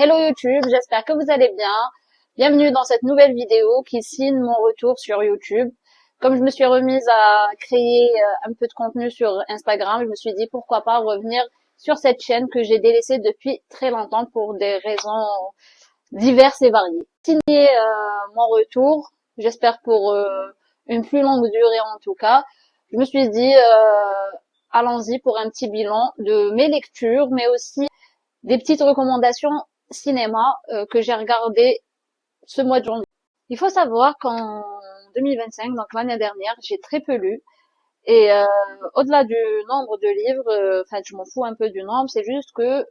Hello YouTube, j'espère que vous allez bien. Bienvenue dans cette nouvelle vidéo qui signe mon retour sur YouTube. Comme je me suis remise à créer un peu de contenu sur Instagram, je me suis dit pourquoi pas revenir sur cette chaîne que j'ai délaissée depuis très longtemps pour des raisons diverses et variées. Signer mon retour, j'espère pour une plus longue durée en tout cas. Je me suis dit allons-y pour un petit bilan de mes lectures, mais aussi des petites recommandations cinéma que j'ai regardé ce mois de janvier. Il faut savoir qu'en 2025, donc l'année dernière, j'ai très peu lu. Et au-delà du nombre de livres, enfin je m'en fous un peu du nombre, c'est juste que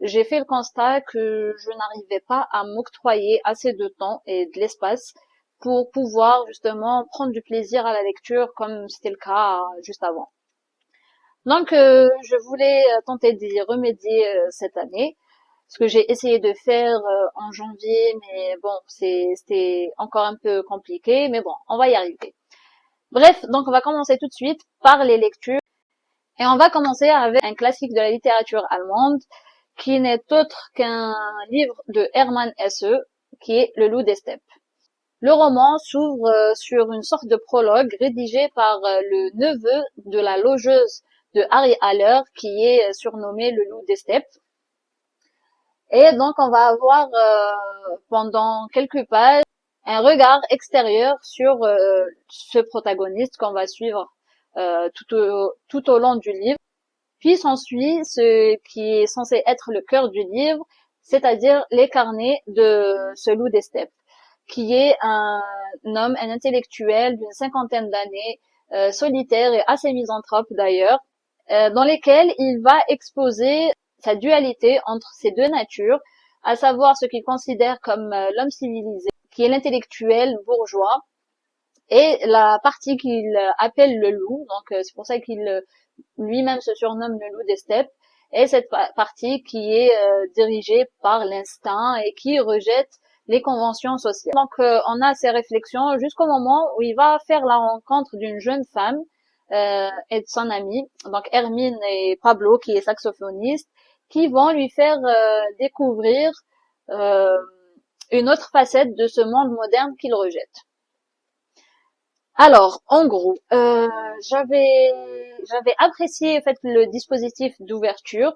j'ai fait le constat que je n'arrivais pas à m'octroyer assez de temps et de l'espace pour pouvoir justement prendre du plaisir à la lecture comme c'était le cas juste avant. Donc je voulais tenter d'y remédier cette année, ce que j'ai essayé de faire en janvier, mais bon, c'était encore un peu compliqué, mais bon, on va y arriver. Bref, donc on va commencer tout de suite par les lectures, et on va commencer avec un classique de la littérature allemande, qui n'est autre qu'un livre de Hermann Hesse, qui est Le Loup des steppes. Le roman s'ouvre sur une sorte de prologue rédigé par le neveu de la logeuse de Harry Haller, qui est surnommé le Loup des steppes. Et donc on va avoir pendant quelques pages un regard extérieur sur ce protagoniste qu'on va suivre tout au long du livre. Puis s'ensuit ce qui est censé être le cœur du livre, c'est-à-dire les carnets de ce Loup des steppes, qui est un homme, un intellectuel d'une cinquantaine d'années, solitaire et assez misanthrope d'ailleurs, dans lesquels il va exposer sa dualité entre ces deux natures, à savoir ce qu'il considère comme l'homme civilisé, qui est l'intellectuel bourgeois, et la partie qu'il appelle le loup, donc c'est pour ça qu'il lui-même se surnomme le loup des steppes, et cette partie qui est dirigée par l'instinct et qui rejette les conventions sociales. Donc on a ces réflexions jusqu'au moment où il va faire la rencontre d'une jeune femme et de son ami, donc Hermine et Pablo, qui est saxophoniste, qui vont lui faire découvrir une autre facette de ce monde moderne qu'il rejette. Alors, en gros, j'avais apprécié en fait le dispositif d'ouverture,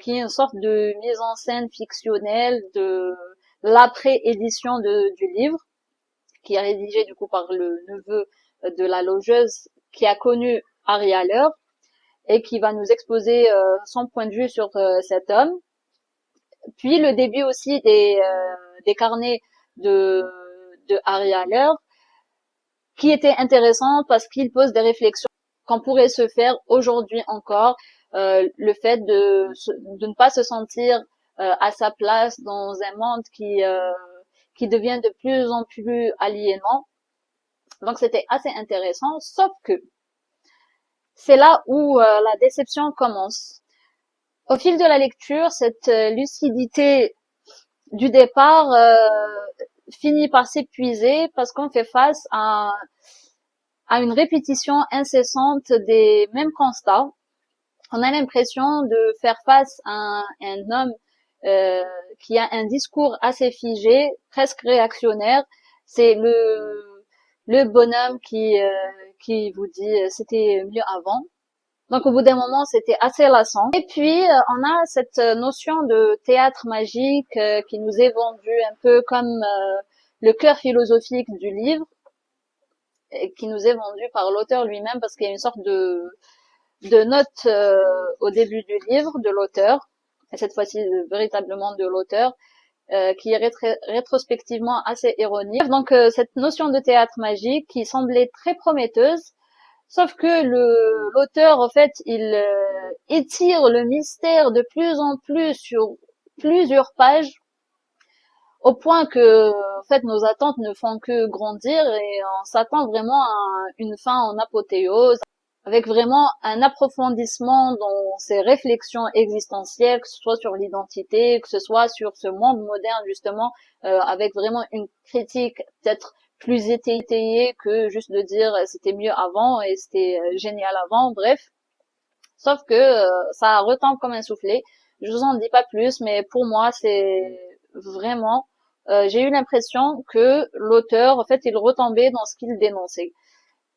qui est une sorte de mise en scène fictionnelle de l'après-édition du livre, qui est rédigé du coup par le neveu de la logeuse qui a connu Harry Haller et qui va nous exposer son point de vue sur cet homme. Puis le début aussi des carnets de Harry Haller, qui était intéressant parce qu'il pose des réflexions qu'on pourrait se faire aujourd'hui encore, le fait de ne pas se sentir à sa place dans un monde qui devient de plus en plus aliénant. Donc c'était assez intéressant, sauf que c'est là où la déception commence. Au fil de la lecture, cette lucidité du départ finit par s'épuiser parce qu'on fait face à une répétition incessante des mêmes constats. On a l'impression de faire face à un homme qui a un discours assez figé, presque réactionnaire. C'est le bonhomme qui vous dit c'était mieux avant. Donc au bout d'un moment, c'était assez lassant. Et puis on a cette notion de théâtre magique qui nous est vendue un peu comme le cœur philosophique du livre, et qui nous est vendu par l'auteur lui-même, parce qu'il y a une sorte de note au début du livre de l'auteur, et cette fois-ci véritablement de l'auteur, qui est rétrospectivement assez ironique. Donc cette notion de théâtre magique qui semblait très prometteuse, sauf que l'auteur, en fait, il étire le mystère de plus en plus sur plusieurs pages, au point que, en fait, nos attentes ne font que grandir et on s'attend vraiment à une fin en apothéose, avec vraiment un approfondissement dans ces réflexions existentielles, que ce soit sur l'identité, que ce soit sur ce monde moderne, justement, avec vraiment une critique peut-être plus étayée que juste de dire c'était mieux avant et c'était génial avant, bref. Sauf que ça retombe comme un soufflet. Je vous en dis pas plus, mais pour moi, c'est vraiment, j'ai eu l'impression que l'auteur, en fait, il retombait dans ce qu'il dénonçait.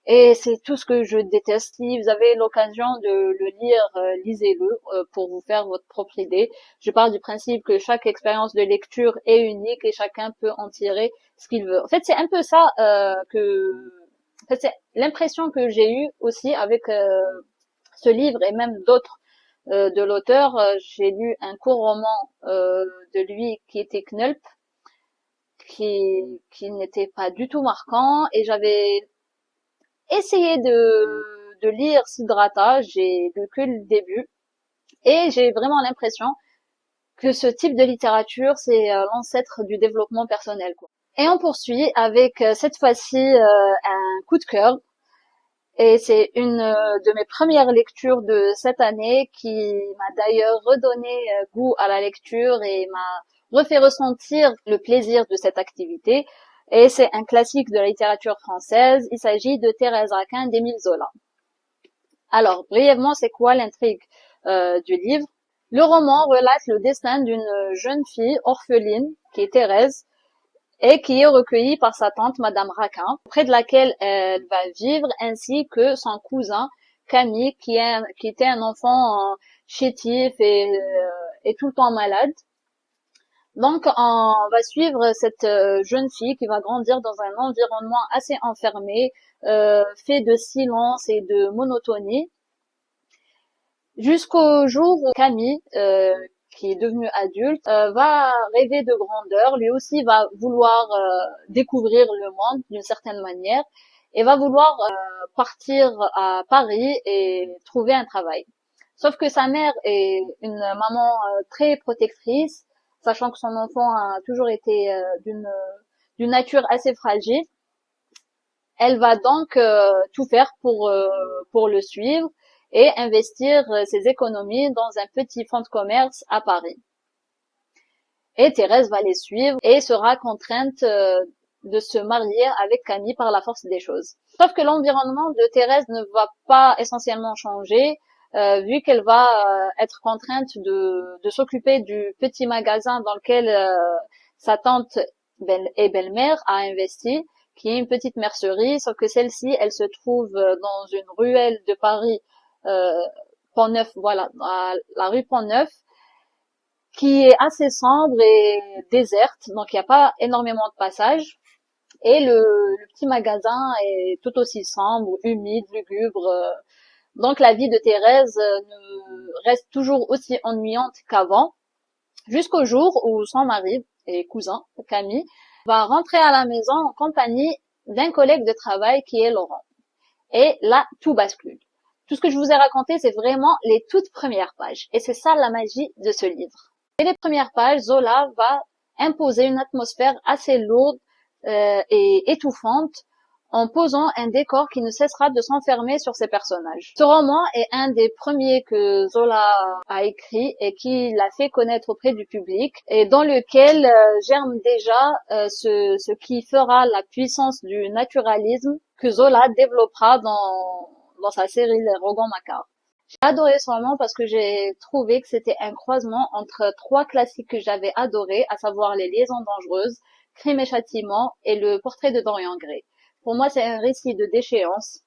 Et c'est tout ce que je déteste. Si vous avez l'occasion de le lire, lisez-le pour vous faire votre propre idée. Je pars du principe que chaque expérience de lecture est unique et chacun peut en tirer ce qu'il veut. En fait, c'est un peu ça en fait, c'est l'impression que j'ai eue aussi avec ce livre et même d'autres de l'auteur. J'ai lu un court roman de lui qui était Knulp, qui n'était pas du tout marquant, et j'avais essayé de lire Siddhartha, j'ai lu que le début, et j'ai vraiment l'impression que ce type de littérature, c'est l'ancêtre du développement personnel, quoi. Et on poursuit avec cette fois-ci un coup de cœur, et c'est une de mes premières lectures de cette année qui m'a d'ailleurs redonné goût à la lecture et m'a refait ressentir le plaisir de cette activité. Et c'est un classique de la littérature française. Il s'agit de Thérèse Raquin d'Émile Zola. Alors, brièvement, c'est quoi l'intrigue du livre? Le roman relate le destin d'une jeune fille orpheline, qui est Thérèse, et qui est recueillie par sa tante, Madame Raquin, auprès de laquelle elle va vivre, ainsi que son cousin, Camille, qui était un enfant chétif et tout le temps malade. Donc, on va suivre cette jeune fille qui va grandir dans un environnement assez enfermé, fait de silence et de monotonie, jusqu'au jour où Camille, qui est devenue adulte, va rêver de grandeur. Lui aussi va vouloir découvrir le monde d'une certaine manière et va vouloir partir à Paris et trouver un travail. Sauf que sa mère est une maman très protectrice, sachant que son enfant a toujours été d'une nature assez fragile. Elle va donc tout faire pour le suivre et investir ses économies dans un petit fonds de commerce à Paris. Et Thérèse va les suivre et sera contrainte de se marier avec Camille par la force des choses. Sauf que l'environnement de Thérèse ne va pas essentiellement changer, vu qu'elle va être contrainte de s'occuper du petit magasin dans lequel sa tante et belle-mère a investi, qui est une petite mercerie, sauf que celle-ci, elle se trouve dans une ruelle de Paris, Pont-Neuf, voilà, à la rue Pont-Neuf, qui est assez sombre et déserte, donc il n'y a pas énormément de passages. Et le petit magasin est tout aussi sombre, humide, lugubre. Donc la vie de Thérèse reste toujours aussi ennuyante qu'avant, jusqu'au jour où son mari et cousin, Camille, va rentrer à la maison en compagnie d'un collègue de travail qui est Laurent. Et là, tout bascule. Tout ce que je vous ai raconté, c'est vraiment les toutes premières pages. Et c'est ça la magie de ce livre. Dès les premières pages, Zola va imposer une atmosphère assez lourde et étouffante en posant un décor qui ne cessera de s'enfermer sur ses personnages. Ce roman est un des premiers que Zola a écrit et qui l'a fait connaître auprès du public et dans lequel germe déjà ce qui fera la puissance du naturalisme que Zola développera dans sa série Les Rougon-Macquart. J'ai adoré ce roman parce que j'ai trouvé que c'était un croisement entre trois classiques que j'avais adorés, à savoir Les Liaisons dangereuses, Crime et Châtiment et Le Portrait de Dorian Gray. Pour moi, c'est un récit de déchéance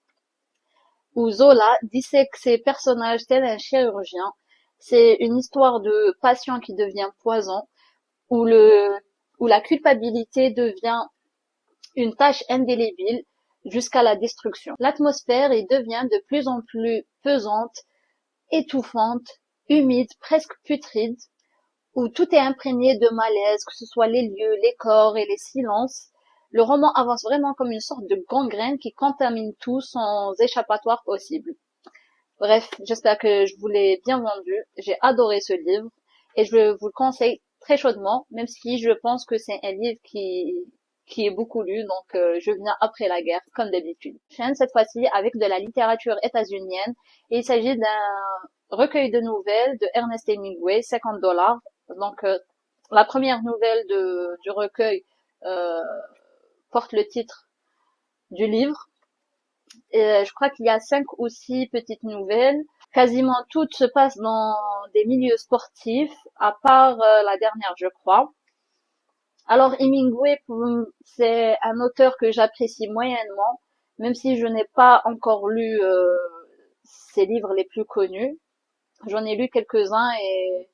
où Zola dissèque ses personnages tel un chirurgien. C'est une histoire de patient qui devient poison, où la culpabilité devient une tâche indélébile jusqu'à la destruction. L'atmosphère y devient de plus en plus pesante, étouffante, humide, presque putride, où tout est imprégné de malaise, que ce soit les lieux, les corps et les silences. Le roman avance vraiment comme une sorte de gangrène qui contamine tout sans échappatoire possible. Bref, j'espère que je vous l'ai bien vendu. J'ai adoré ce livre et je vous le conseille très chaudement, même si je pense que c'est un livre qui est beaucoup lu, donc je viens après la guerre, comme d'habitude. Cette fois-ci avec de la littérature états-unienne, et il s'agit d'un recueil de nouvelles de Ernest Hemingway, $50. Donc la première nouvelle du recueil porte le titre du livre. Et je crois qu'il y a 5 ou 6 petites nouvelles. Quasiment toutes se passent dans des milieux sportifs, à part la dernière, je crois. Alors Hemingway, c'est un auteur que j'apprécie moyennement, même si je n'ai pas encore lu ses livres les plus connus. J'en ai lu quelques-uns et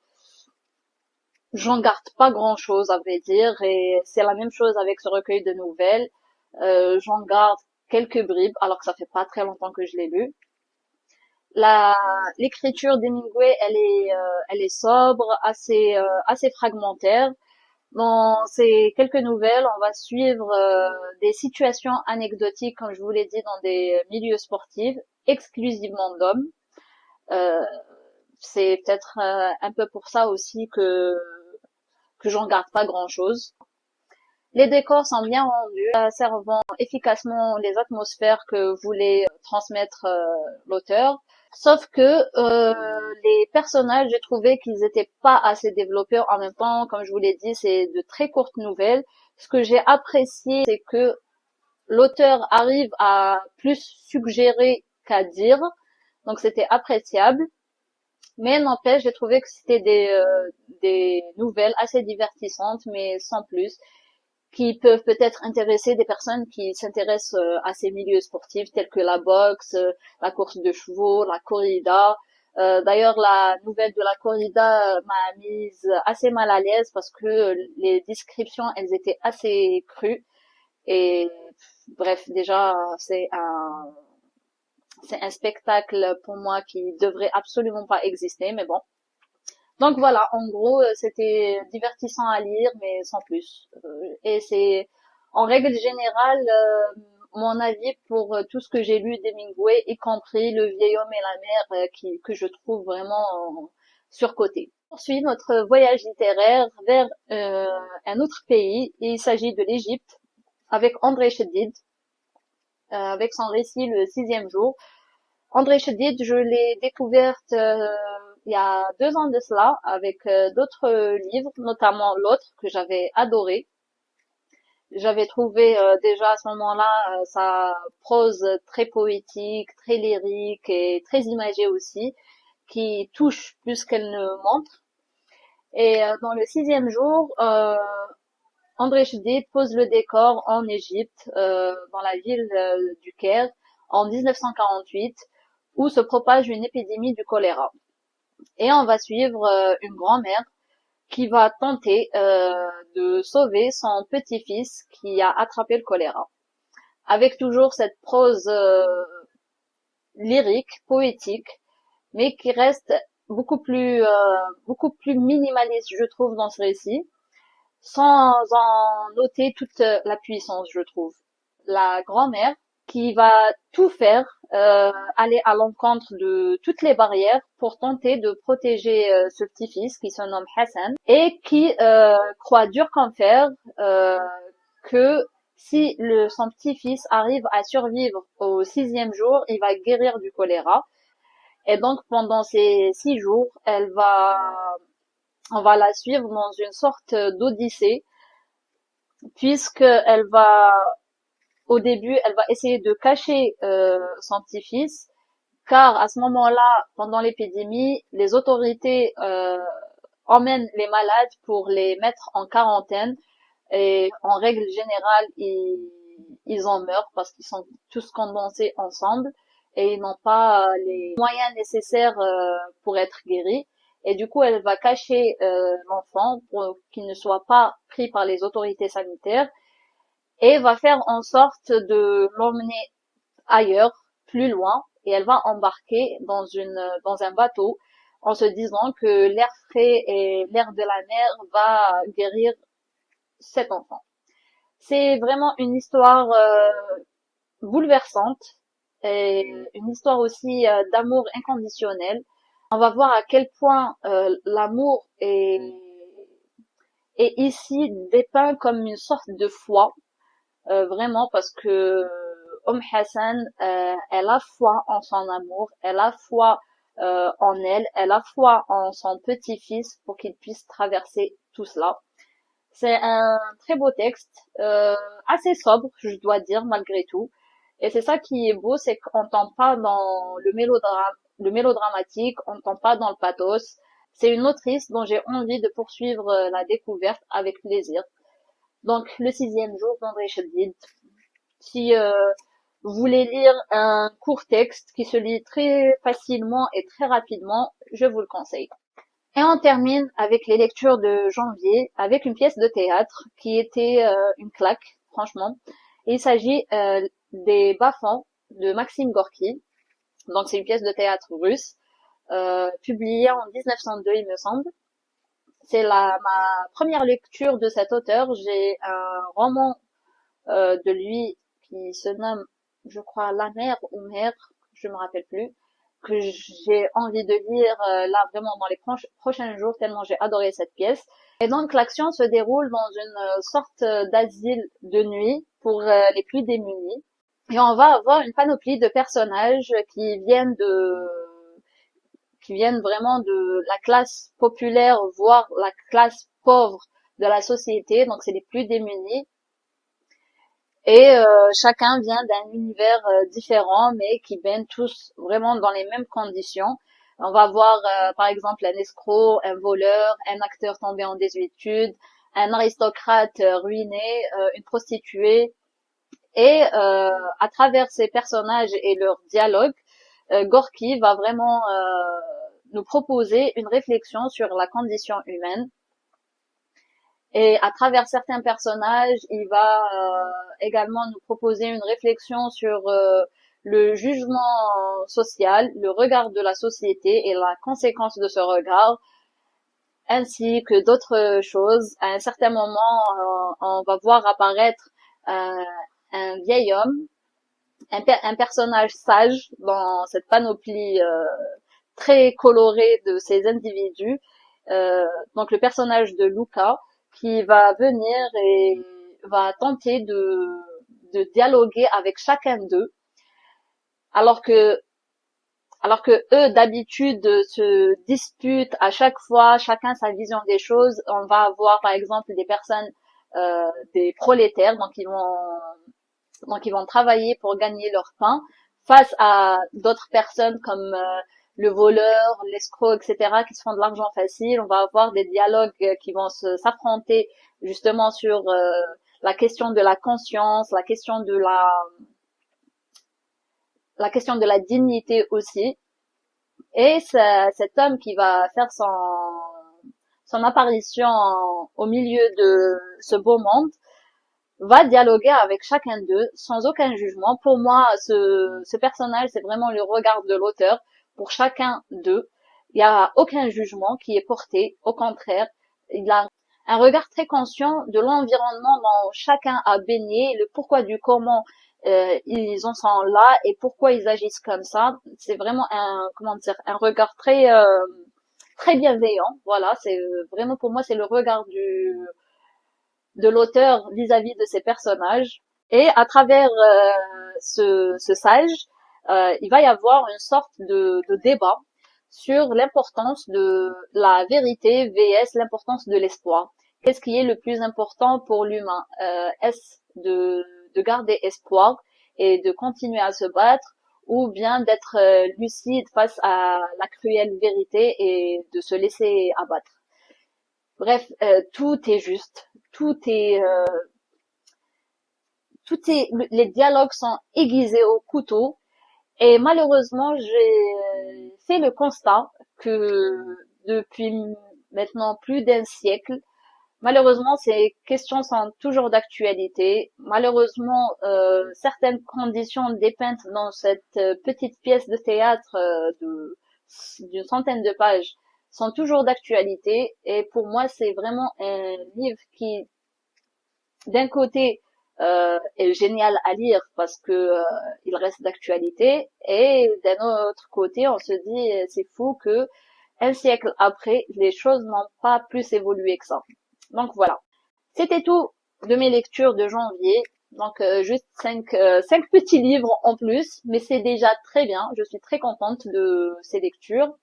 j'en garde pas grand-chose, à vrai dire, et c'est la même chose avec ce recueil de nouvelles. J'en garde quelques bribes, alors que ça fait pas très longtemps que je l'ai lu. L'écriture d'Hemingway, elle est sobre, assez fragmentaire. Dans ces quelques nouvelles, on va suivre des situations anecdotiques, comme je vous l'ai dit, dans des milieux sportifs, exclusivement d'hommes. Euh, c'est peut-être un peu pour ça aussi que j'en garde pas grand-chose. Les décors sont bien rendus, servant efficacement les atmosphères que voulait transmettre l'auteur. Sauf que les personnages, j'ai trouvé qu'ils étaient pas assez développés. En même temps, comme je vous l'ai dit, c'est de très courtes nouvelles. Ce que j'ai apprécié, c'est que l'auteur arrive à plus suggérer qu'à dire. Donc c'était appréciable. Mais n'empêche, j'ai trouvé que c'était des nouvelles assez divertissantes, mais sans plus, qui peuvent peut-être intéresser des personnes qui s'intéressent à ces milieux sportifs tels que la boxe, la course de chevaux, la corrida. D'ailleurs, la nouvelle de la corrida m'a mise assez mal à l'aise parce que les descriptions, elles étaient assez crues. Et bref, déjà, c'est un spectacle pour moi qui devrait absolument pas exister, mais bon. Donc voilà, en gros, c'était divertissant à lire, mais sans plus. Et c'est, en règle générale, mon avis pour tout ce que j'ai lu d'Hemingway, y compris Le vieil homme et la mer, que je trouve vraiment surcoté. On poursuit notre voyage littéraire vers un autre pays. Il s'agit de l'Égypte, avec André Chédid, avec son récit Le sixième jour. André Chédid, je l'ai découverte il y a 2 ans de cela avec d'autres livres, notamment l'autre que j'avais adoré. J'avais trouvé déjà à ce moment-là sa prose très poétique, très lyrique et très imagée aussi, qui touche plus qu'elle ne montre. Et dans le sixième jour, André Chédid pose le décor en Égypte, dans la ville du Caire, en 1948, où se propage une épidémie du choléra. Et on va suivre une grand-mère qui va tenter de sauver son petit-fils qui a attrapé le choléra. Avec toujours cette prose lyrique, poétique, mais qui reste beaucoup plus minimaliste, je trouve, dans ce récit, sans en noter toute la puissance, je trouve. La grand-mère qui va tout faire, aller à l'encontre de toutes les barrières pour tenter de protéger ce petit-fils qui se nomme Hassan et qui croit dur comme fer que si son petit-fils arrive à survivre au sixième jour, il va guérir du choléra. Et donc pendant ces 6 jours, on va la suivre dans une sorte d'odyssée, puisque au début, elle va essayer de cacher son petit-fils, car à ce moment-là, pendant l'épidémie, les autorités emmènent les malades pour les mettre en quarantaine, et en règle générale, ils en meurent parce qu'ils sont tous condensés ensemble et ils n'ont pas les moyens nécessaires pour être guéris. Et du coup, elle va cacher l'enfant pour qu'il ne soit pas pris par les autorités sanitaires et va faire en sorte de l'emmener ailleurs, plus loin, et elle va embarquer dans un bateau en se disant que l'air frais et l'air de la mer va guérir cet enfant. C'est vraiment une histoire bouleversante et une histoire aussi d'amour inconditionnel. On va voir à quel point l'amour est ici dépeint comme une sorte de foi, vraiment parce que Hassan, elle a foi en son amour, elle a foi en elle, elle a foi en son petit-fils pour qu'il puisse traverser tout cela. C'est un très beau texte, assez sobre, je dois dire, malgré tout. Et c'est ça qui est beau, c'est qu'on tombe pas dans le mélodramatique, on ne tombe pas dans le pathos. C'est une autrice dont j'ai envie de poursuivre la découverte avec plaisir. Donc, le 6e jour d'André Chédid. Si vous voulez lire un court texte qui se lit très facilement et très rapidement, je vous le conseille. Et on termine avec les lectures de janvier, avec une pièce de théâtre qui était une claque, franchement. Il s'agit des Bas-fonds de Maxime Gorky. Donc c'est une pièce de théâtre russe, publiée en 1902, il me semble. C'est ma première lecture de cet auteur. J'ai un roman de lui qui se nomme, je crois, La mer ou Mer, je me rappelle plus, que j'ai envie de lire là vraiment dans les prochains jours, tellement j'ai adoré cette pièce. Et donc l'action se déroule dans une sorte d'asile de nuit pour les plus démunis. Et on va avoir une panoplie de personnages qui viennent vraiment de la classe populaire, voire la classe pauvre de la société. Donc c'est les plus démunis. Et chacun vient d'un univers différent, mais qui baigne tous vraiment dans les mêmes conditions. On va voir par exemple un escroc, un voleur, un acteur tombé en désuétude, un aristocrate ruiné, une prostituée. Et à travers ces personnages et leurs dialogues, Gorky va vraiment nous proposer une réflexion sur la condition humaine. Et à travers certains personnages, il va également nous proposer une réflexion sur le jugement social, le regard de la société et la conséquence de ce regard, ainsi que d'autres choses. À un certain moment, on va voir apparaître un vieil homme, un personnage sage dans cette panoplie très colorée de ces individus. Donc le personnage de Luca, qui va venir et va tenter de dialoguer avec chacun d'eux, alors que eux d'habitude se disputent à chaque fois, chacun sa vision des choses. On va avoir par exemple des personnes, des prolétaires, donc ils vont travailler pour gagner leur pain, face à d'autres personnes comme le voleur, l'escroc, etc., qui se font de l'argent facile. On va avoir des dialogues qui vont s'affronter justement sur la question de la conscience, la question de la dignité aussi. Et cet homme qui va faire son apparition au milieu de ce beau monde va dialoguer avec chacun d'eux sans aucun jugement. Pour moi, ce personnage, c'est vraiment le regard de l'auteur pour chacun d'eux. Il n'y a aucun jugement qui est porté. Au contraire, il a un regard très conscient de l'environnement dont chacun a baigné, le pourquoi du comment ils en sont là et pourquoi ils agissent comme ça. C'est vraiment un regard très bienveillant. Voilà, c'est vraiment pour moi c'est le regard de l'auteur vis-à-vis de ses personnages. Et à travers ce sage, il va y avoir une sorte de débat sur l'importance de la vérité vs l'importance de l'espoir. Qu'est-ce qui est le plus important pour l'humain? Est-ce de garder espoir et de continuer à se battre, ou bien d'être lucide face à la cruelle vérité et de se laisser abattre? Bref, tout est juste, les dialogues sont aiguisés au couteau. Et malheureusement, j'ai fait le constat que depuis maintenant plus d'un siècle, malheureusement, ces questions sont toujours d'actualité. Malheureusement, certaines conditions dépeintes dans cette petite pièce de théâtre d'une centaine de pages sont toujours d'actualité. Et pour moi, c'est vraiment un livre qui, d'un côté, est génial à lire parce que il reste d'actualité, et d'un autre côté on se dit c'est fou que un siècle après les choses n'ont pas plus évolué que ça. Donc voilà, c'était tout de mes lectures de janvier. Donc juste cinq petits livres en plus, mais c'est déjà très bien. Je suis très contente de ces lectures.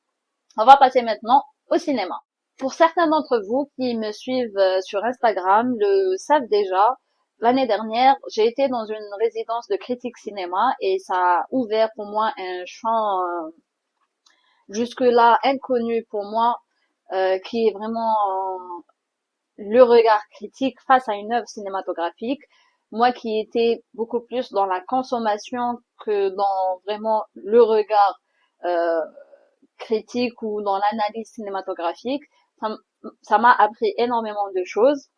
On va passer maintenant au cinéma. Pour certains d'entre vous qui me suivent sur Instagram le savent déjà, l'année dernière, j'ai été dans une résidence de critique cinéma et ça a ouvert pour moi un champ jusque-là inconnu pour moi, qui est vraiment le regard critique face à une œuvre cinématographique. Moi qui étais beaucoup plus dans la consommation que dans vraiment le regard euh, critique ou dans l'analyse cinématographique, ça m'a appris énormément de choses,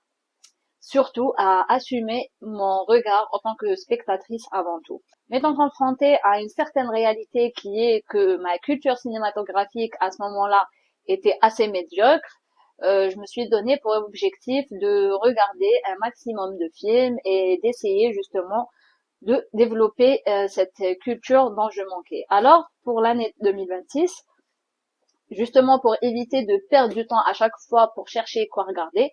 surtout à assumer mon regard en tant que spectatrice avant tout. M'étant confrontée à une certaine réalité qui est que ma culture cinématographique à ce moment-là était assez médiocre, je me suis donné pour objectif de regarder un maximum de films et d'essayer justement de développer cette culture dont je manquais. Alors, pour l'année 2026, justement pour éviter de perdre du temps à chaque fois pour chercher quoi regarder,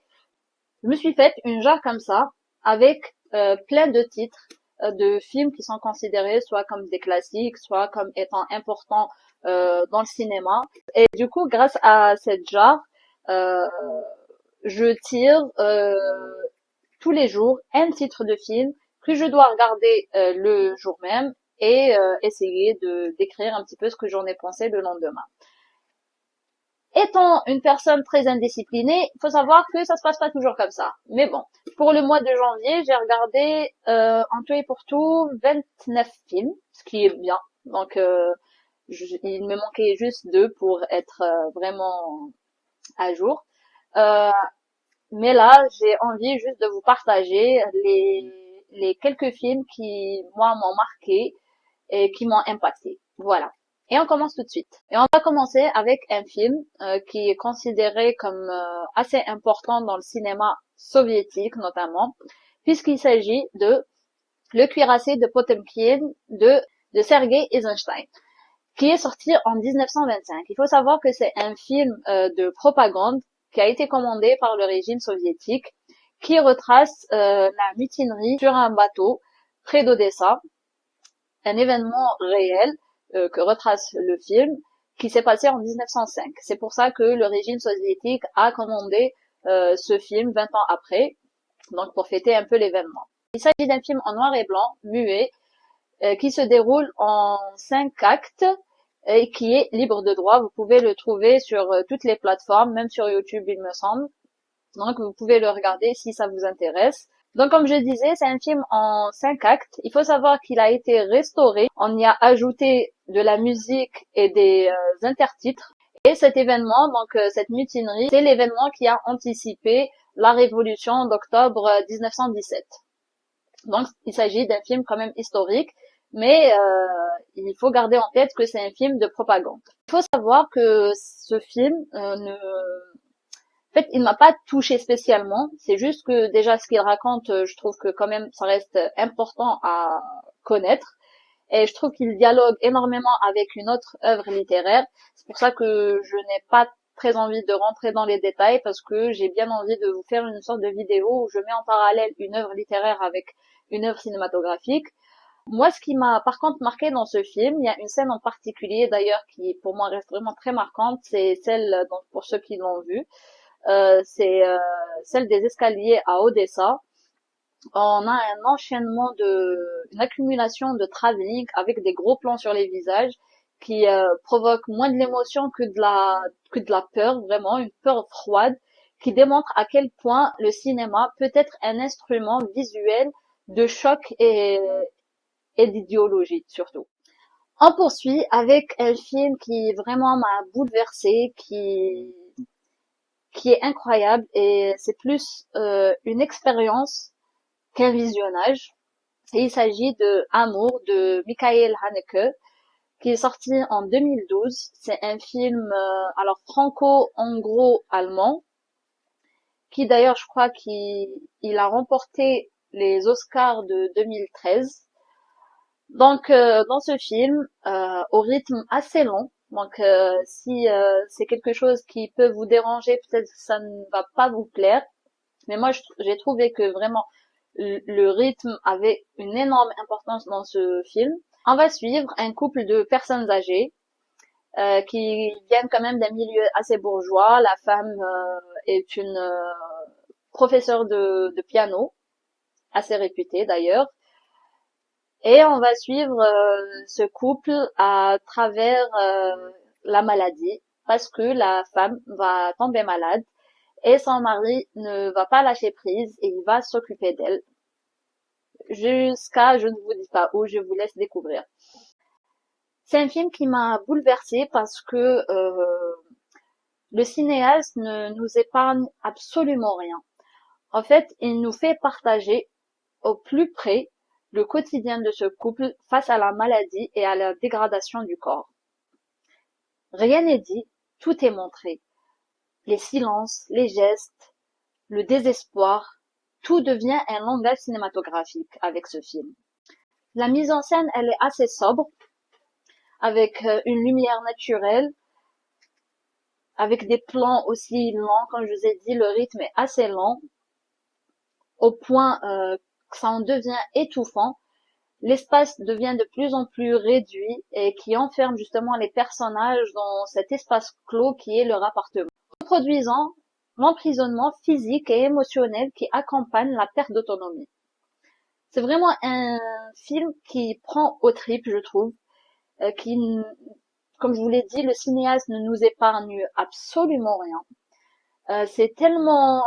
je me suis faite une jarre comme ça avec plein de titres de films qui sont considérés soit comme des classiques, soit comme étant importants dans le cinéma. Et du coup, grâce à cette jarre, euh, je tire tous les jours un titre de film que je dois regarder le jour même et essayer de décrire un petit peu ce que j'en ai pensé le lendemain. Étant une personne très indisciplinée, il faut savoir que ça se passe pas toujours comme ça. Mais bon, pour le mois de janvier, j'ai regardé en tout et pour tout 29 films, ce qui est bien. Donc il me manquait juste 2 pour être vraiment à jour. Euh, mais là, j'ai envie juste de vous partager les quelques films qui, moi, m'ont marqué et qui m'ont impacté. Voilà. Et on commence tout de suite. Et on va commencer avec un film qui est considéré comme assez important dans le cinéma soviétique notamment, puisqu'il s'agit de Le cuirassé de Potemkin de Sergei Eisenstein, qui est sorti en 1925. Il faut savoir que c'est un film de propagande qui a été commandé par le régime soviétique, qui retrace la mutinerie sur un bateau près d'Odessa, un événement réel que retrace le film, qui s'est passé en 1905. C'est pour ça que le régime soviétique a commandé ce film 20 ans après, donc pour fêter un peu l'événement. Il s'agit d'un film en noir et blanc, muet, qui se déroule en 5 actes et qui est libre de droit. Vous pouvez le trouver sur toutes les plateformes, même sur YouTube il me semble. Donc vous pouvez le regarder si ça vous intéresse. Donc comme je disais, c'est un film en 5 actes. Il faut savoir qu'il a été restauré. On y a ajouté de la musique et des intertitres. Et cet événement, donc cette mutinerie, c'est l'événement qui a anticipé la révolution d'octobre 1917. Donc il s'agit d'un film quand même historique, mais il faut garder en tête que c'est un film de propagande. Il faut savoir que ce film en fait, il m'a pas touché spécialement. C'est juste que déjà ce qu'il raconte, je trouve que quand même ça reste important à connaître. Et je trouve qu'il dialogue énormément avec une autre œuvre littéraire. C'est pour ça que je n'ai pas très envie de rentrer dans les détails parce que j'ai bien envie de vous faire une sorte de vidéo où je mets en parallèle une œuvre littéraire avec une œuvre cinématographique. Moi, ce qui m'a par contre marqué dans ce film, il y a une scène en particulier d'ailleurs qui pour moi reste vraiment très marquante, c'est celle, donc, pour ceux qui l'ont vue, c'est celle des escaliers à Odessa. On a un enchaînement une accumulation de travelling avec des gros plans sur les visages qui provoquent moins de l'émotion que de la peur, vraiment une peur froide qui démontre à quel point le cinéma peut être un instrument visuel de choc et d'idéologie surtout. On poursuit avec un film qui vraiment m'a bouleversée, qui est incroyable et c'est plus une expérience qu'un visionnage. Et il s'agit de Amour de Michael Haneke qui est sorti en 2012. C'est un film alors franco-hongro-allemand qui d'ailleurs je crois qu'il a remporté les Oscars de 2013. Donc dans ce film, au rythme assez long, donc si c'est quelque chose qui peut vous déranger, peut-être que ça ne va pas vous plaire, mais moi j'ai trouvé que vraiment le rythme avait une énorme importance dans ce film. On va suivre un couple de personnes âgées qui viennent quand même d'un milieu assez bourgeois. La femme est une professeure de piano, assez réputée d'ailleurs. Et on va suivre ce couple à travers la maladie parce que la femme va tomber malade et son mari ne va pas lâcher prise et il va s'occuper d'elle jusqu'à, je ne vous dis pas où, je vous laisse découvrir. C'est un film qui m'a bouleversée parce que le cinéaste ne nous épargne absolument rien. En fait, il nous fait partager au plus près le quotidien de ce couple face à la maladie et à la dégradation du corps. Rien n'est dit, tout est montré. Les silences, les gestes, le désespoir, tout devient un langage cinématographique avec ce film. La mise en scène, elle est assez sobre, avec une lumière naturelle, avec des plans aussi lents, comme je vous ai dit, le rythme est assez lent, au point que ça en devient étouffant. L'espace devient de plus en plus réduit et qui enferme justement les personnages dans cet espace clos qui est leur appartement, produisant l'emprisonnement physique et émotionnel qui accompagne la perte d'autonomie. C'est vraiment un film qui prend aux tripes, je trouve, qui, comme je vous l'ai dit, le cinéaste ne nous épargne absolument rien. C'est tellement,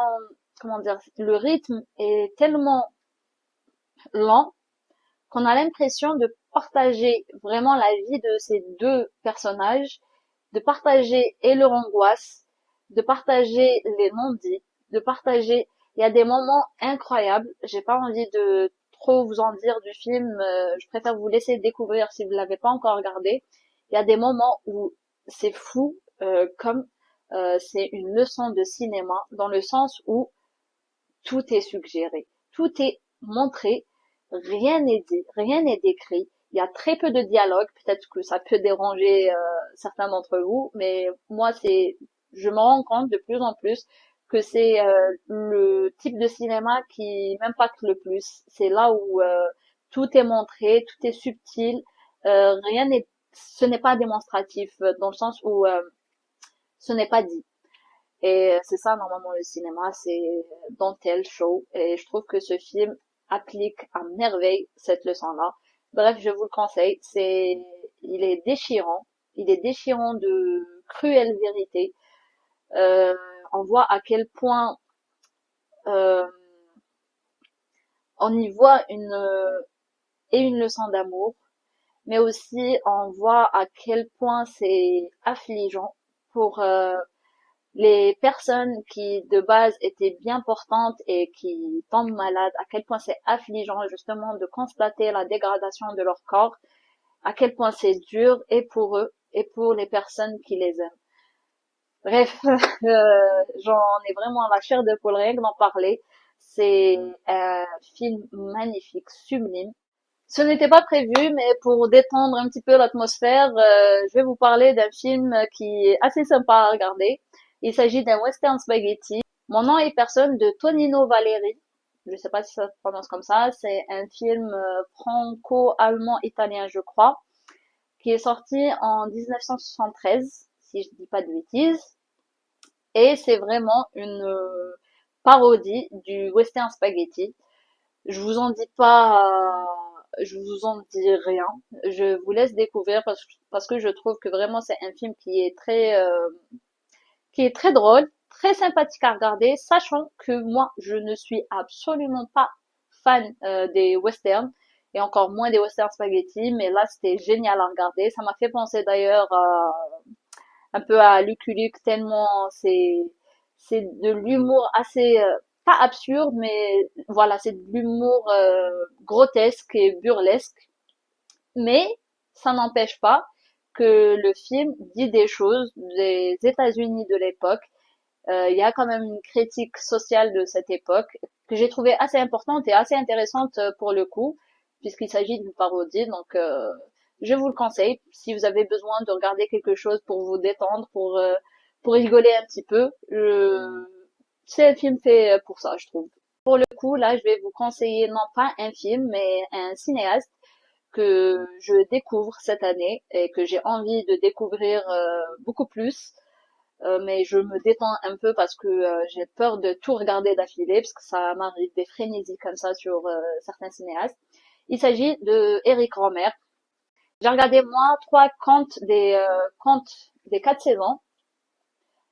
comment dire, le rythme est tellement lent qu'on a l'impression de partager vraiment la vie de ces deux personnages, de partager et leur angoisse, de partager les non-dits, de partager, il y a des moments incroyables, j'ai pas envie de trop vous en dire du film, je préfère vous laisser découvrir si vous l'avez pas encore regardé. Il y a des moments où c'est fou, comme c'est une leçon de cinéma, dans le sens où tout est suggéré, tout est montré, rien n'est dit, rien n'est décrit. Il y a très peu de dialogue, peut-être que ça peut déranger certains d'entre vous, mais moi je me rends compte de plus en plus que c'est le type de cinéma qui m'impacte le plus. C'est là où tout est montré, tout est subtil, ce n'est pas démonstratif dans le sens où ce n'est pas dit. Et c'est ça, normalement, le cinéma, c'est dentelle, show. Et je trouve que ce film applique à merveille cette leçon-là. Bref, je vous le conseille. Il est déchirant. Il est déchirant de cruelle vérité. Euh, on voit à quel point, euh, on y voit une leçon d'amour, mais aussi on voit à quel point c'est affligeant pour, les personnes qui de base étaient bien portantes et qui tombent malades, à quel point c'est affligeant justement de constater la dégradation de leur corps, à quel point c'est dur et pour eux et pour les personnes qui les aiment. Bref, j'en ai vraiment la chair de poule rien que d'en parler. C'est un film magnifique, sublime. Ce n'était pas prévu, mais pour détendre un petit peu l'atmosphère, je vais vous parler d'un film qui est assez sympa à regarder. Il s'agit d'un western spaghetti. Mon nom est personne de Tonino Valeri. Je ne sais pas si ça se prononce comme ça. C'est un film franco-allemand-italien, je crois, qui est sorti en 1973, si je dis pas de bêtises. Et c'est vraiment une parodie du western spaghetti. Je vous en dis pas, je vous en dis rien. Je vous laisse découvrir parce que je trouve que vraiment c'est un film qui est très drôle, très sympathique à regarder, sachant que moi je ne suis absolument pas fan des westerns et encore moins des westerns spaghetti, mais là c'était génial à regarder. Ça m'a fait penser d'ailleurs un peu à Lucky Luke tellement c'est de l'humour assez pas absurde, mais voilà, c'est de l'humour grotesque et burlesque. Mais ça n'empêche pas que le film dit des choses des États-Unis de l'époque. Il y a quand même une critique sociale de cette époque que j'ai trouvée assez importante et assez intéressante pour le coup, puisqu'il s'agit d'une parodie. Donc, je vous le conseille si vous avez besoin de regarder quelque chose pour vous détendre, pour rigoler un petit peu. C'est un film fait pour ça, je trouve. Pour le coup, là, je vais vous conseiller non pas un film, mais un cinéaste que je découvre cette année et que j'ai envie de découvrir beaucoup plus. Mais je me détends un peu parce que j'ai peur de tout regarder d'affilée parce que ça m'arrive des frénésies comme ça sur certains cinéastes. Il s'agit de Eric Romer. J'ai regardé moi trois contes des 4 saisons.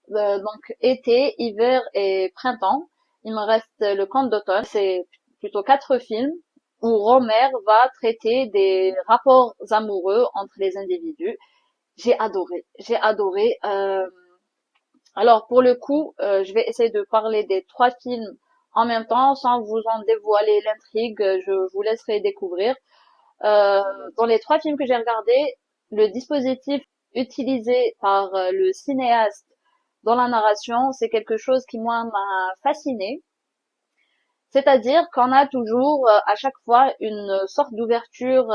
Donc été, hiver et printemps. Il me reste le conte d'automne. C'est plutôt 4 films où Romer va traiter des rapports amoureux entre les individus. J'ai adoré, j'ai adoré. Alors pour le coup, je vais essayer de parler des 3 films en même temps sans vous en dévoiler l'intrigue. Je vous laisserai découvrir. Euh, dans les 3 films que j'ai regardés, le dispositif utilisé par le cinéaste dans la narration, c'est quelque chose qui moi m'a fasciné. C'est-à-dire qu'on a toujours à chaque fois une sorte d'ouverture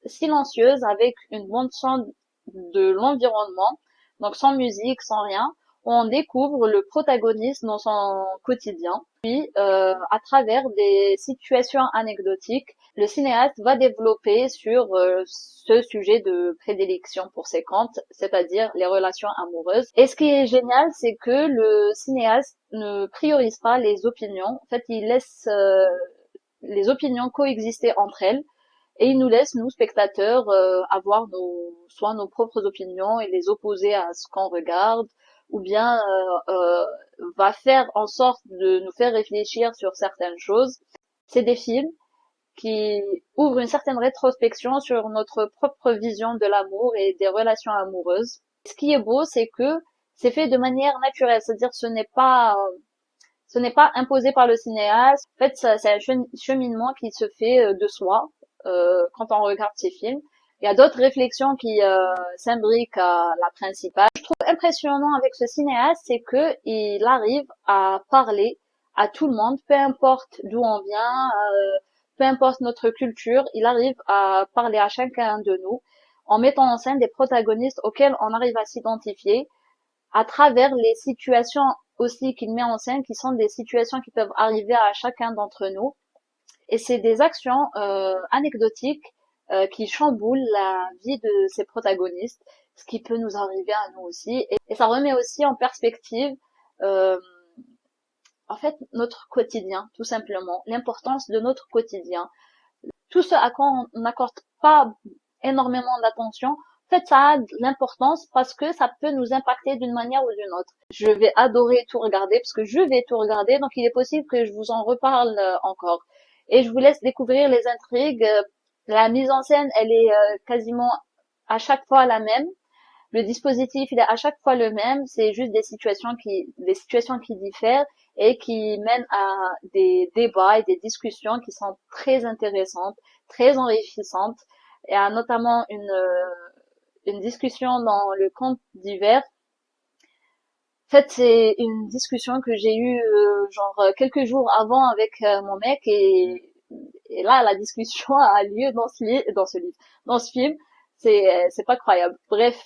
silencieuse avec une bande son de l'environnement, donc sans musique, sans rien, où on découvre le protagoniste dans son quotidien. Puis, à travers des situations anecdotiques, le cinéaste va développer sur ce sujet de prédilection pour ses contes, c'est-à-dire les relations amoureuses. Et ce qui est génial, c'est que le cinéaste ne priorise pas les opinions. En fait, il laisse les opinions coexister entre elles et il nous laisse, nous, spectateurs, avoir soit nos propres opinions et les opposer à ce qu'on regarde, ou bien va faire en sorte de nous faire réfléchir sur certaines choses. C'est des films qui ouvrent une certaine rétrospection sur notre propre vision de l'amour et des relations amoureuses. Ce qui est beau, c'est que c'est fait de manière naturelle, c'est-à-dire ce n'est pas imposé par le cinéaste. En fait, c'est un cheminement qui se fait de soi quand on regarde ces films. Il y a d'autres réflexions qui s'imbriquent à la principale. Ce que je trouve impressionnant avec ce cinéaste, c'est que il arrive à parler à tout le monde, peu importe d'où on vient, peu importe notre culture, il arrive à parler à chacun de nous en mettant en scène des protagonistes auxquels on arrive à s'identifier à travers les situations aussi qu'il met en scène, qui sont des situations qui peuvent arriver à chacun d'entre nous. Et c'est des actions anecdotiques qui chamboulent la vie de ces protagonistes, ce qui peut nous arriver à nous aussi. Et ça remet aussi en perspective, euh, en fait, notre quotidien, tout simplement, l'importance de notre quotidien. Tout ce à quoi on n'accorde pas énormément d'attention, en fait, ça a de l'importance parce que ça peut nous impacter d'une manière ou d'une autre. Je vais adorer tout regarder parce que je vais tout regarder, donc il est possible que je vous en reparle encore. Et je vous laisse découvrir les intrigues. La mise en scène, elle est quasiment à chaque fois la même. Le dispositif, il est à chaque fois le même. C'est juste des situations qui diffèrent et qui mènent à des débats et des discussions qui sont très intéressantes, très enrichissantes. Il y a notamment une discussion dans le conte d'hiver. En fait, c'est une discussion que j'ai eue quelques jours avant avec mon mec et là la discussion a lieu dans ce film. C'est pas croyable. Bref,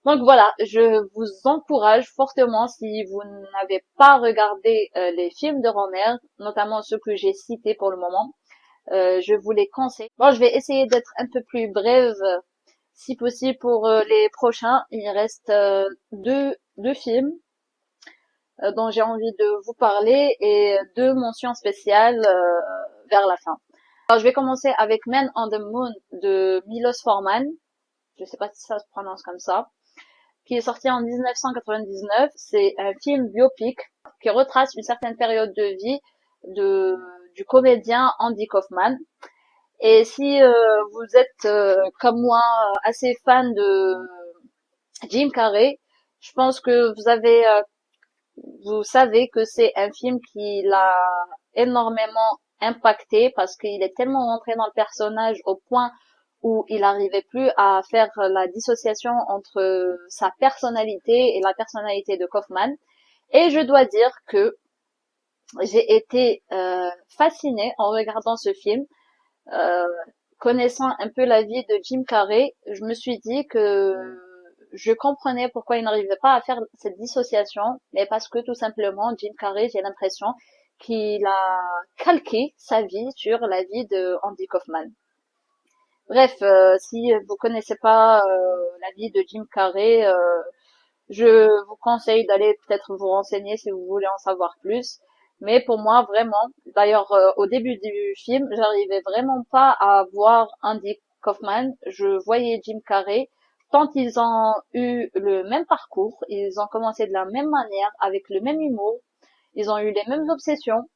donc voilà, je vous encourage fortement si vous n'avez pas regardé les films de Romer, notamment ceux que j'ai cités pour le moment, je vous les conseille. Bon, je vais essayer d'être un peu plus brève si possible pour les prochains. Il reste deux films dont j'ai envie de vous parler et 2 mentions spéciales vers la fin. Alors, je vais commencer avec Men on the Moon de Milos Forman. Je sais pas si ça se prononce comme ça. Qui est sorti en 1999. C'est un film biopic qui retrace une certaine période de vie du comédien Andy Kaufman. Et si vous êtes comme moi assez fan de Jim Carrey, je pense que vous savez que c'est un film qui l'a énormément impacté parce qu'il est tellement rentré dans le personnage au point où il n'arrivait plus à faire la dissociation entre sa personnalité et la personnalité de Kaufman. Et je dois dire que j'ai été fascinée en regardant ce film. Euh, Connaissant un peu la vie de Jim Carrey, je me suis dit que je comprenais pourquoi il n'arrivait pas à faire cette dissociation, mais parce que tout simplement, Jim Carrey, j'ai l'impression qu'il a calqué sa vie sur la vie de Andy Kaufman. Bref, si vous connaissez pas la vie de Jim Carrey, je vous conseille d'aller peut-être vous renseigner si vous voulez en savoir plus. Mais pour moi, vraiment, d'ailleurs, au début du film, j'arrivais vraiment pas à voir Andy Kaufman. Je voyais Jim Carrey tant ils ont eu le même parcours, ils ont commencé de la même manière, avec le même humour, ils ont eu les mêmes obsessions.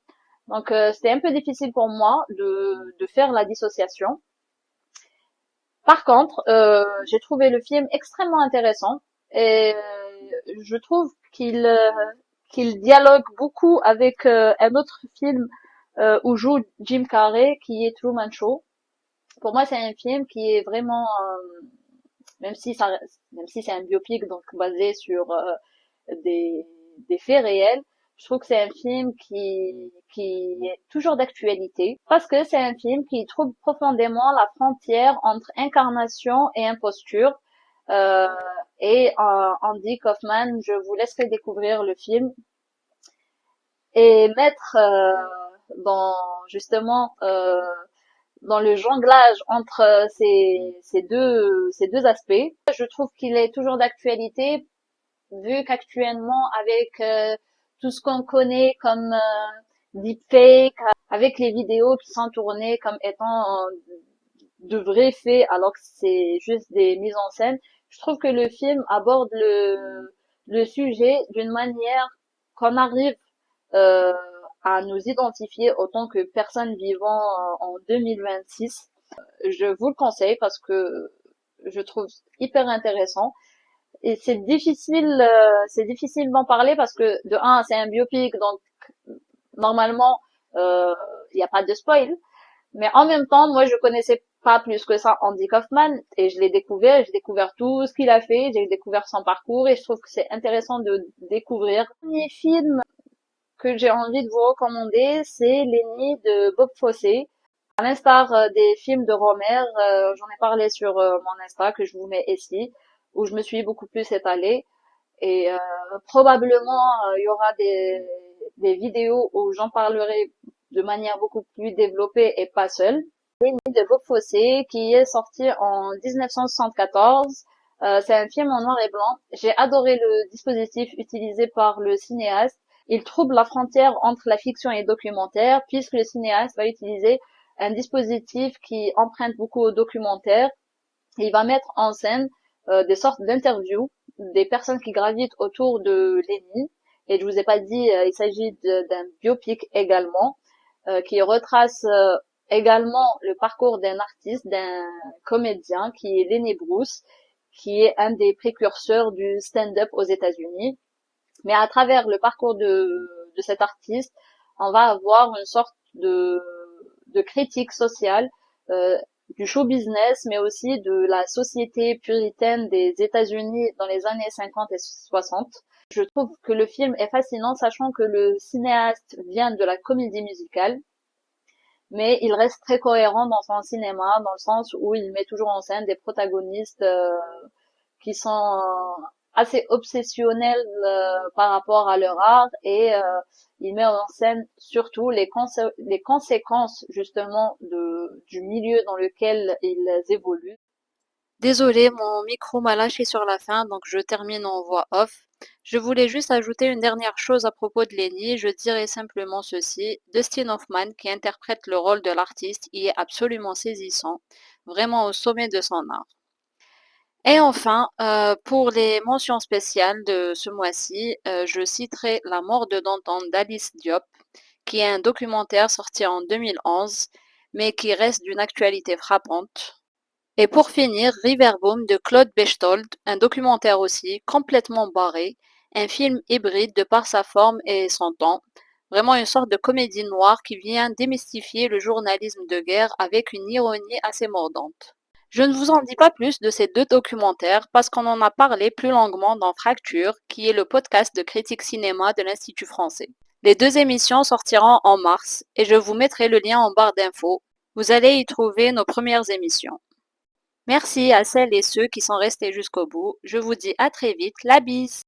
Donc c'était un peu difficile pour moi de faire la dissociation. Par contre, j'ai trouvé le film extrêmement intéressant et je trouve qu'il dialogue beaucoup avec un autre film où joue Jim Carrey qui est Truman Show. Pour moi, c'est un film qui est vraiment, même si même si c'est un biopic donc basé sur des des faits réels, je trouve que c'est un film qui est toujours d'actualité parce que c'est un film qui trouve profondément la frontière entre incarnation et imposture. Euh, et Andy Kaufman, je vous laisserai découvrir le film et mettre dans justement dans le jonglage entre ces deux aspects. Je trouve qu'il est toujours d'actualité vu qu'actuellement avec tout ce qu'on connaît comme deepfake, avec les vidéos qui sont tournées comme étant de vrais faits alors que c'est juste des mises en scène, je trouve que le film aborde le sujet d'une manière qu'on arrive euh, à nous identifier autant que personne vivant en 2026. Je vous le conseille parce que je trouve hyper intéressant. Et c'est difficile d'en parler parce que de un, c'est un biopic, donc normalement, il n'y a pas de spoil. Mais en même temps, moi, je connaissais pas plus que ça Andy Kaufman et je l'ai découvert, j'ai découvert tout ce qu'il a fait, j'ai découvert son parcours et je trouve que c'est intéressant de découvrir. Le premier film que j'ai envie de vous recommander, c'est Les Nids de Bob Fosse. À l'instar des films de Romer, j'en ai parlé sur mon Insta que je vous mets ici, où je me suis beaucoup plus étalée. Et probablement, il y aura des vidéos où j'en parlerai de manière beaucoup plus développée et pas seule. Les Nuits de Bob Fosse, qui est sorti en 1974. C'est un film en noir et blanc. J'ai adoré le dispositif utilisé par le cinéaste. Il trouble la frontière entre la fiction et le documentaire, puisque le cinéaste va utiliser un dispositif qui emprunte beaucoup au documentaire. Il va mettre en scène des sortes d'interviews des personnes qui gravitent autour de Lénine. Et je vous ai pas dit, il s'agit d'un biopic également, qui retrace également le parcours d'un artiste, d'un comédien qui est Lenny Bruce, qui est un des précurseurs du stand-up aux États-Unis. Mais à travers le parcours de cet artiste, on va avoir une sorte de critique sociale du show business, mais aussi de la société puritaine des États-Unis dans les années 50 et 60. Je trouve que le film est fascinant, sachant que le cinéaste vient de la comédie musicale, mais il reste très cohérent dans son cinéma, dans le sens où il met toujours en scène des protagonistes qui sont assez obsessionnels par rapport à leur art et il met en scène surtout les conséquences justement du milieu dans lequel ils évoluent. Désolée, mon micro m'a lâché sur la fin, donc je termine en voix off. Je voulais juste ajouter une dernière chose à propos de Lenny. Je dirais simplement ceci. Dustin Hoffman, qui interprète le rôle de l'artiste, y est absolument saisissant, vraiment au sommet de son art. Et enfin, pour les mentions spéciales de ce mois-ci, je citerai La mort de Danton d'Alice Diop, qui est un documentaire sorti en 2011, mais qui reste d'une actualité frappante. Et pour finir, Riverboom de Claude Bechtold, un documentaire aussi, complètement barré, un film hybride de par sa forme et son temps, vraiment une sorte de comédie noire qui vient démystifier le journalisme de guerre avec une ironie assez mordante. Je ne vous en dis pas plus de ces deux documentaires parce qu'on en a parlé plus longuement dans Fracture, qui est le podcast de critique cinéma de l'Institut français. Les deux émissions sortiront en mars et je vous mettrai le lien en barre d'infos. Vous allez y trouver nos premières émissions. Merci à celles et ceux qui sont restés jusqu'au bout. Je vous dis à très vite. La bise!